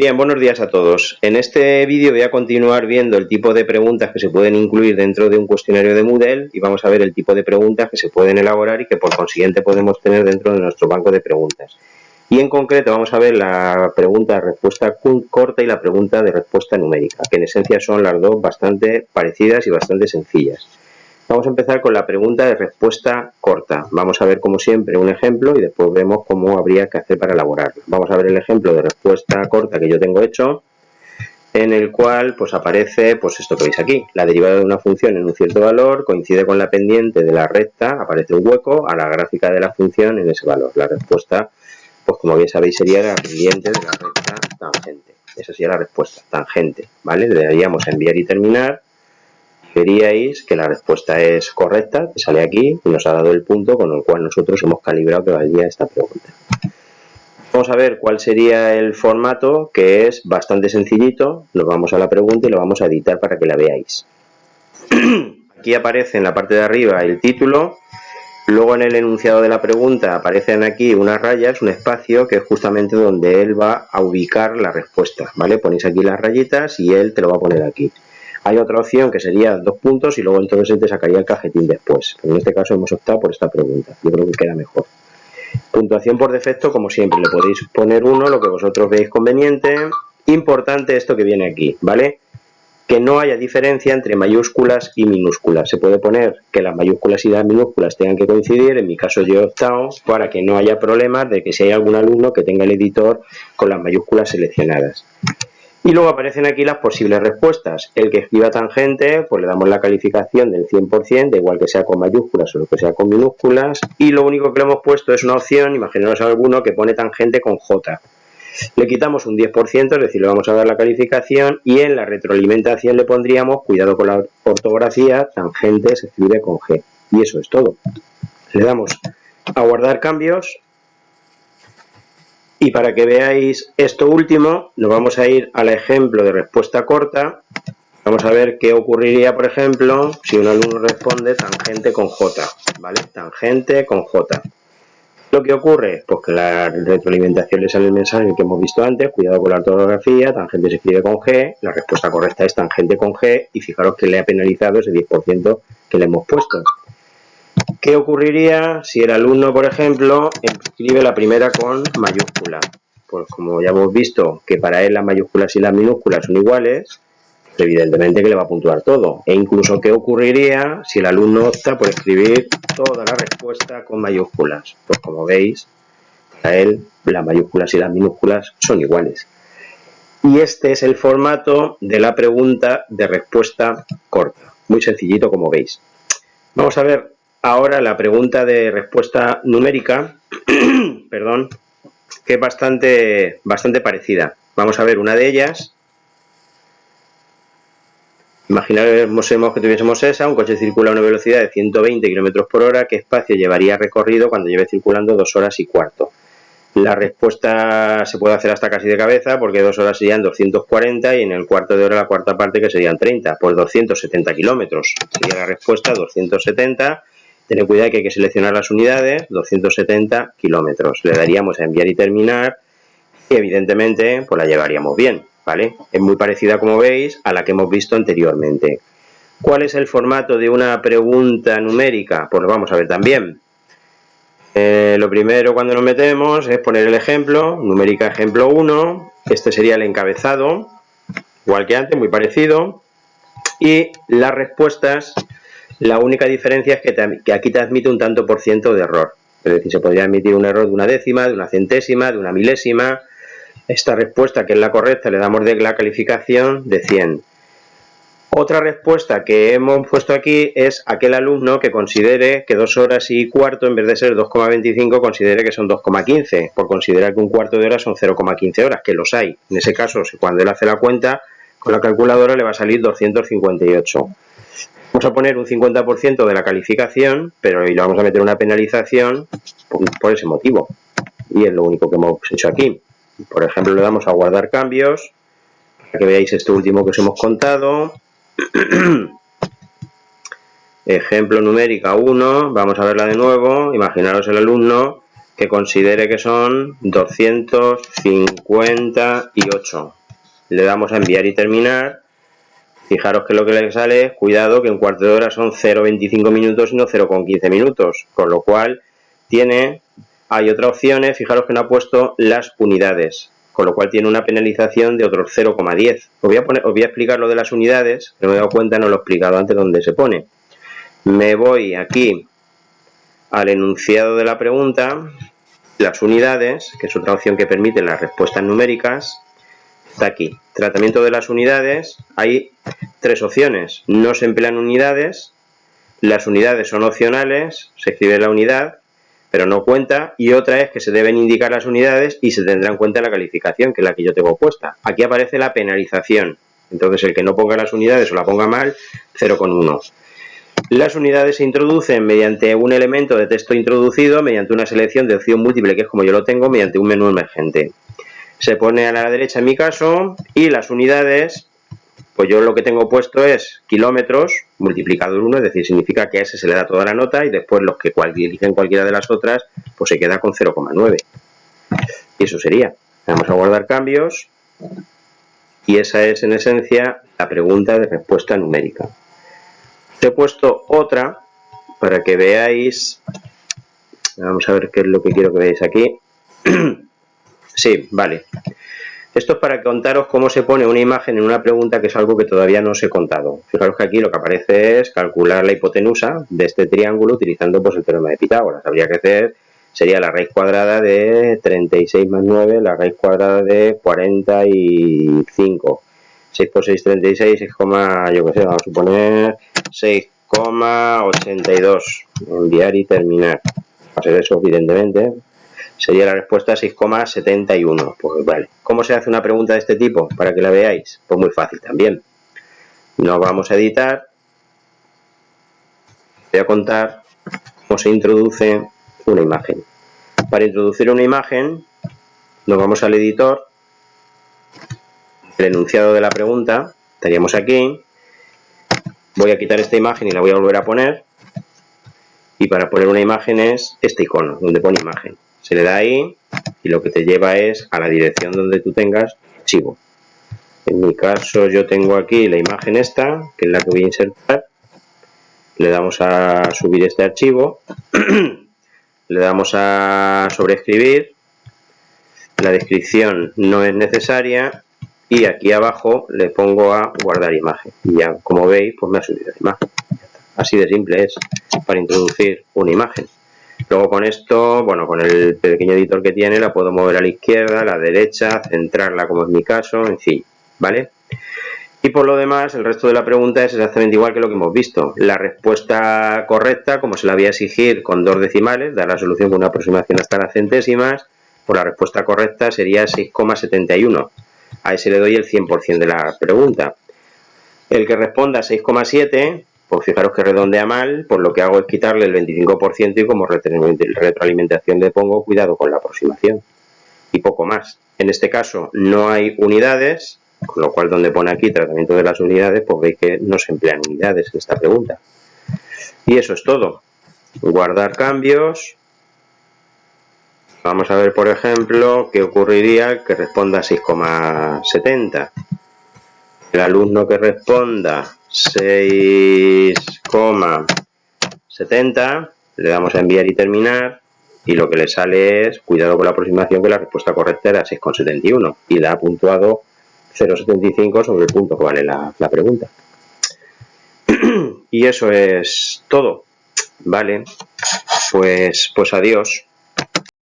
Bien, buenos días a todos. En este vídeo voy a continuar viendo el tipo de preguntas que se pueden incluir dentro de un cuestionario de Moodle y vamos a ver el tipo de preguntas que se pueden elaborar y que por consiguiente podemos tener dentro de nuestro banco de preguntas. Y en concreto vamos a ver la pregunta de respuesta corta y la pregunta de respuesta numérica, que en esencia son las dos bastante parecidas y bastante sencillas. Vamos a empezar con la pregunta de respuesta corta. Vamos a ver, como siempre, un ejemplo y después vemos cómo habría que hacer para elaborarlo. Vamos a ver el ejemplo de respuesta corta que yo tengo hecho, en el cual pues aparece pues esto que veis aquí. La derivada de una función en un cierto valor coincide con la pendiente de la recta, aparece un hueco a la gráfica de la función en ese valor. La respuesta, pues como bien sabéis, sería la pendiente de la recta tangente. Esa sería la respuesta, tangente, ¿vale? Le daríamos a enviar y terminar. Veríais que la respuesta es correcta, que sale aquí y nos ha dado el punto con el cual nosotros hemos calibrado que valía esta pregunta. Vamos a ver cuál sería el formato, que es bastante sencillito. Nos vamos a la pregunta y lo vamos a editar para que la veáis. Aquí aparece en la parte de arriba el título, luego en el enunciado de la pregunta aparecen aquí unas rayas, un espacio, que es justamente donde él va a ubicar la respuesta, ¿vale? Ponéis aquí las rayitas y él te lo va a poner aquí. Hay otra opción que sería 2 puntos y luego entonces él te sacaría el cajetín después. Pero en este caso hemos optado por esta pregunta. Yo creo que queda mejor. Puntuación por defecto, como siempre, le podéis poner 1, lo que vosotros veáis conveniente. Importante esto que viene aquí, ¿vale? Que no haya diferencia entre mayúsculas y minúsculas. Se puede poner que las mayúsculas y las minúsculas tengan que coincidir. En mi caso yo he optado para que no haya problemas de que si hay algún alumno que tenga el editor con las mayúsculas seleccionadas. Y luego aparecen aquí las posibles respuestas. El que escriba tangente, pues le damos la calificación del 100%, da igual que sea con mayúsculas o que sea con minúsculas. Y lo único que le hemos puesto es una opción, imaginaos alguno que pone tangente con J. Le quitamos un 10%, es decir, le vamos a dar la calificación y en la retroalimentación le pondríamos, cuidado con la ortografía, tangente se escribe con G. Y eso es todo. Le damos a guardar cambios. Y para que veáis esto último, nos vamos a ir al ejemplo de respuesta corta. Vamos a ver qué ocurriría, por ejemplo, si un alumno responde tangente con J, ¿vale? Tangente con J. ¿Lo que ocurre? Pues que la retroalimentación le sale el mensaje que hemos visto antes, cuidado con la ortografía, tangente se escribe con G, la respuesta correcta es tangente con G, y fijaros que le ha penalizado ese 10% que le hemos puesto. ¿Qué ocurriría si el alumno, por ejemplo, escribe la primera con mayúscula? Pues como ya hemos visto que para él las mayúsculas y las minúsculas son iguales, pues evidentemente que le va a puntuar todo. E incluso, ¿qué ocurriría si el alumno opta por escribir toda la respuesta con mayúsculas? Pues como veis, para él las mayúsculas y las minúsculas son iguales. Y este es el formato de la pregunta de respuesta corta. Muy sencillito, como veis. Vamos a ver ahora la pregunta de respuesta numérica, perdón, que es bastante parecida. Vamos a ver una de ellas. Imaginemos que tuviésemos esa, un coche circula a una velocidad de 120 km por hora, ¿qué espacio llevaría recorrido cuando lleve circulando 2 horas y cuarto? La respuesta se puede hacer hasta casi de cabeza, porque 2 horas serían 240 y en el cuarto de hora la cuarta parte, que serían 30, pues 270 kilómetros. Sería la respuesta 270. Tened cuidado que hay que seleccionar las unidades, 270 kilómetros. Le daríamos a enviar y terminar y evidentemente pues la llevaríamos bien, ¿vale? Es muy parecida, como veis, a la que hemos visto anteriormente. ¿Cuál es el formato de una pregunta numérica? Pues lo vamos a ver también. Lo primero, cuando nos metemos, es poner el ejemplo, numérica ejemplo 1. Este sería el encabezado, igual que antes, muy parecido. Y las respuestas, la única diferencia es que aquí te admite un tanto por ciento de error. Es decir, se podría admitir un error de una décima, de una centésima, de una milésima. Esta respuesta, que es la correcta, le damos de la calificación de 100. Otra respuesta que hemos puesto aquí es aquel alumno que considere que 2 horas y cuarto, en vez de ser 2,25, considere que son 2,15, por considerar que un cuarto de hora son 0,15 horas, que los hay. En ese caso, cuando él hace la cuenta, con la calculadora le va a salir 258. Vamos a poner un 50% de la calificación, pero y le vamos a meter una penalización por ese motivo. Y es lo único que hemos hecho aquí. Por ejemplo, le damos a guardar cambios, para que veáis esto último que os hemos contado. Ejemplo numérica 1, vamos a verla de nuevo. Imaginaros el alumno que considere que son 258. Le damos a enviar y terminar. Fijaros que lo que le sale es, cuidado, que en cuarto de hora son 0,25 minutos y no 0,15 minutos, con lo cual hay otras opciones. Fijaros que no ha puesto las unidades, con lo cual tiene una penalización de otros 0,10. Os voy a explicar lo de las unidades, que no me he dado cuenta, no lo he explicado antes donde se pone. Me voy aquí al enunciado de la pregunta, las unidades, que es otra opción que permite las respuestas numéricas. Está aquí, tratamiento de las unidades. Hay tres opciones: no se emplean unidades, las unidades son opcionales, se escribe la unidad pero no cuenta, y otra es que se deben indicar las unidades y se tendrá en cuenta la calificación, que es la que yo tengo puesta. Aquí aparece la penalización, entonces el que no ponga las unidades o la ponga mal, 0,1. Las unidades se introducen mediante un elemento de texto introducido, mediante una selección de opción múltiple, que es como yo lo tengo, mediante un menú emergente. Se pone a la derecha en mi caso, y las unidades, pues yo lo que tengo puesto es kilómetros multiplicado por 1, es decir, significa que a ese se le da toda la nota, y después los que eligen cualquiera de las otras, pues se queda con 0,9. Y eso sería. Vamos a guardar cambios, y esa es en esencia la pregunta de respuesta numérica. He puesto otra para que veáis. Vamos a ver qué es lo que quiero que veáis aquí. Sí, vale. Esto es para contaros cómo se pone una imagen en una pregunta, que es algo que todavía no os he contado. Fijaros que aquí lo que aparece es calcular la hipotenusa de este triángulo utilizando pues el teorema de Pitágoras. Habría que hacer, sería la raíz cuadrada de 36 más 9, la raíz cuadrada de 45. 6 por 6, 36, 6, yo que sé, vamos a suponer 6,82. Enviar y terminar. Va a ser eso, evidentemente. Sería la respuesta 6,71. Pues vale. ¿Cómo se hace una pregunta de este tipo? Para que la veáis. Pues muy fácil también. Nos vamos a editar. Voy a contar cómo se introduce una imagen. Para introducir una imagen, nos vamos al editor. El enunciado de la pregunta, estaríamos aquí. Voy a quitar esta imagen y la voy a volver a poner. Y para poner una imagen es este icono, donde pone imagen. Se le da ahí y lo que te lleva es a la dirección donde tú tengas archivo. En mi caso yo tengo aquí la imagen esta, que es la que voy a insertar. Le damos a subir este archivo. Le damos a sobreescribir. La descripción no es necesaria. Y aquí abajo le pongo a guardar imagen. Y ya, como veis, pues me ha subido la imagen. Así de simple es para introducir una imagen. Luego con esto, bueno, con el pequeño editor que tiene, la puedo mover a la izquierda, a la derecha, centrarla como es mi caso, en fin, ¿vale? Y por lo demás, el resto de la pregunta es exactamente igual que lo que hemos visto. La respuesta correcta, como se la voy a exigir con 2 decimales, dar la solución con una aproximación hasta las centésimas, pues la respuesta correcta sería 6,71. A ese le doy el 100% de la pregunta. El que responda 6,7, pues fijaros que redondea mal, pues lo que hago es quitarle el 25% y como retroalimentación le pongo cuidado con la aproximación. Y poco más. En este caso no hay unidades, con lo cual donde pone aquí tratamiento de las unidades, pues veis que no se emplean unidades en esta pregunta. Y eso es todo. Guardar cambios. Vamos a ver, por ejemplo, qué ocurriría que responda 6,70. El alumno que responda 6,70, le damos a enviar y terminar, y lo que le sale es, cuidado con la aproximación, que la respuesta correcta era 6,71, y la ha puntuado 0,75 sobre el punto que vale la pregunta. Y eso es todo. Vale, pues adiós.